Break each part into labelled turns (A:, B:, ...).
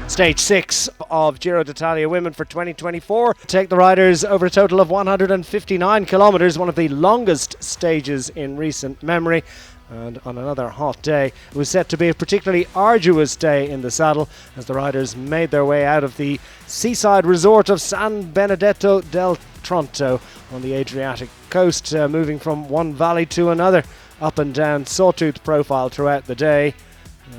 A: Stage 6 of Giro d'Italia Women for 2024 take the riders over a total of 159 kilometres, one of the longest stages in recent memory. And on another hot day, it was set to be a particularly arduous day in the saddle as the riders made their way out of the seaside resort of San Benedetto del Tronto on the Adriatic coast, moving from one valley to another, up and down sawtooth profile throughout the day.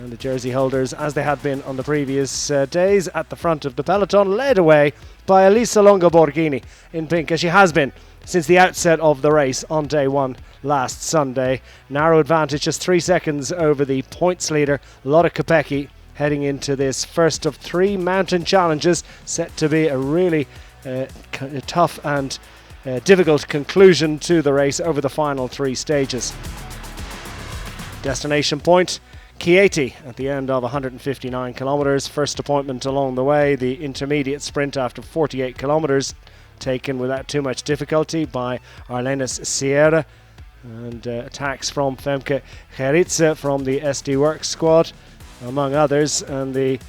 A: And the jersey holders, as they had been on the previous days, at the front of the peloton, led away by Elisa Longo-Borghini in pink, as she has been since the outset of the race on day one last Sunday. Narrow advantage, just 3 seconds over the points leader, Lotte Kopecky, heading into this first of 3 mountain challenges, set to be a really tough and difficult conclusion to the race over the final 3 stages. Destination point, Chieti, at the end of 159 kilometres. First appointment along the way, the intermediate sprint after 48 kilometres, taken without too much difficulty by Arlenis Sierra, and attacks from Femke Geritze from the SD Works squad, among others, and the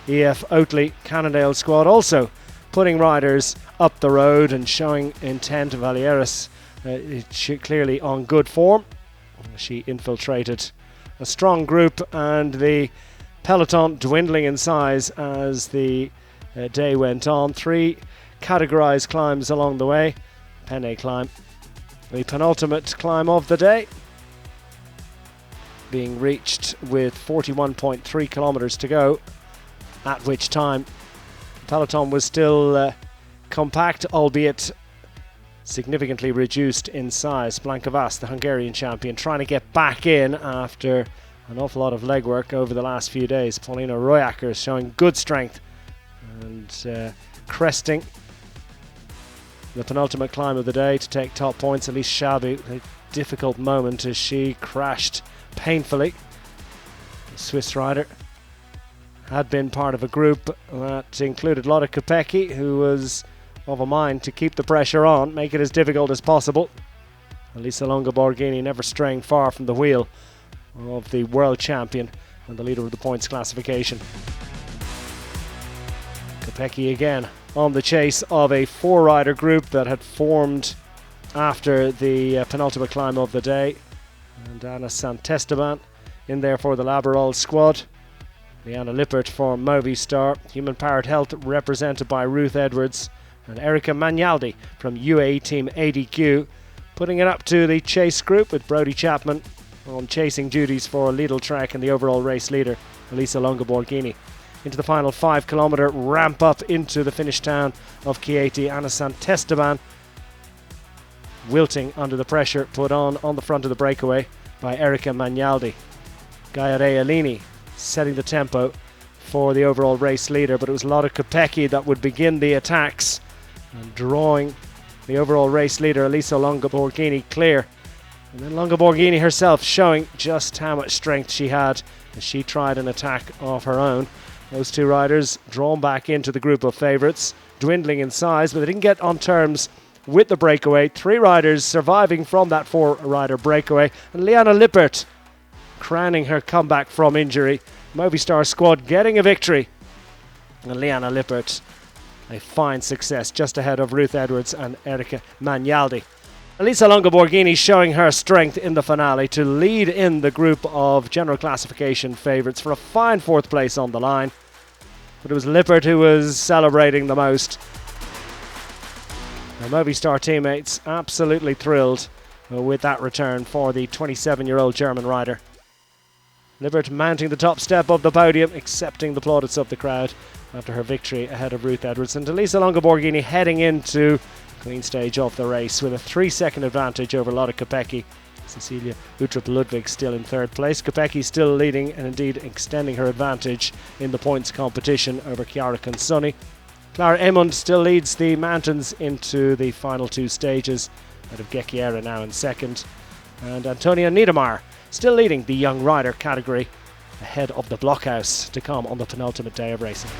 A: EF Oatley Cannondale squad also putting riders up the road and showing intent. Valieras clearly on good form. She infiltrated a strong group, and the peloton dwindling in size as the day went on. 3 categorized climbs along the way. Penne climb, the penultimate climb of the day, being reached with 41.3 kilometers to go, at which time the peloton was still compact, albeit significantly reduced in size. Blanka Vas, the Hungarian champion, trying to get back in after an awful lot of legwork over the last few days. Paulina Royacker is showing good strength and cresting the penultimate climb of the day to take top points. Elise Schabu, a difficult moment as she crashed painfully. The Swiss rider had been part of a group that included Lotte Kopecky, who was of a mind to keep the pressure on, make it as difficult as possible. Elisa Longo-Borghini never straying far from the wheel of the world champion and the leader of the points classification. Kopecky again on the chase of a 4-rider group that had formed after the penultimate climb of the day. And Anna Santesteban in there for the Labarol squad. Liana Lippert for Movistar. Human Powered Health represented by Ruth Edwards and Erika Magnaldi from UAE Team ADQ, putting it up to the chase group with Brodie Chapman on chasing duties for Lidl Trek and the overall race leader, Elisa Longo-Borghini. Into the final 5-kilometre ramp up into the Finnish town of Chieti. Anna Santesteban wilting under the pressure put on the front of the breakaway by Erika Magnaldi. Gaia Realini setting the tempo for the overall race leader, but it was Lotte Kopecky that would begin the attacks and drawing the overall race leader, Elisa Longo-Borghini, clear. And then Longo-Borghini herself showing just how much strength she had as she tried an attack of her own. Those 2 riders drawn back into the group of favourites, dwindling in size, but they didn't get on terms with the breakaway. 3 riders surviving from that 4-rider breakaway, and Liana Lippert crowning her comeback from injury. Movistar squad getting a victory, and Liana Lippert a fine success, just ahead of Ruth Edwards and Erika Magnaldi. Elisa Longo-Borghini showing her strength in the finale to lead in the group of general classification favourites for a fine 4th place on the line. But it was Lippert who was celebrating the most. The Movistar teammates absolutely thrilled with that return for the 27-year-old German rider. Lippert mounting the top step of the podium, accepting the plaudits of the crowd after her victory ahead of Ruth Edwards. And Elisa Longo-Borghini heading into the clean stage of the race with a 3-second advantage over Lotte Kopecky. Cecilia Uttrup-Ludwig still in 3rd place. Kopecky still leading and indeed extending her advantage in the points competition over Chiara Consoni. Clara Emund still leads the mountains into the final 2 stages, out of Gecchiera now in 2nd. And Antonia Niedermayer still leading the young rider category ahead of the blockhouse to come on the penultimate day of racing.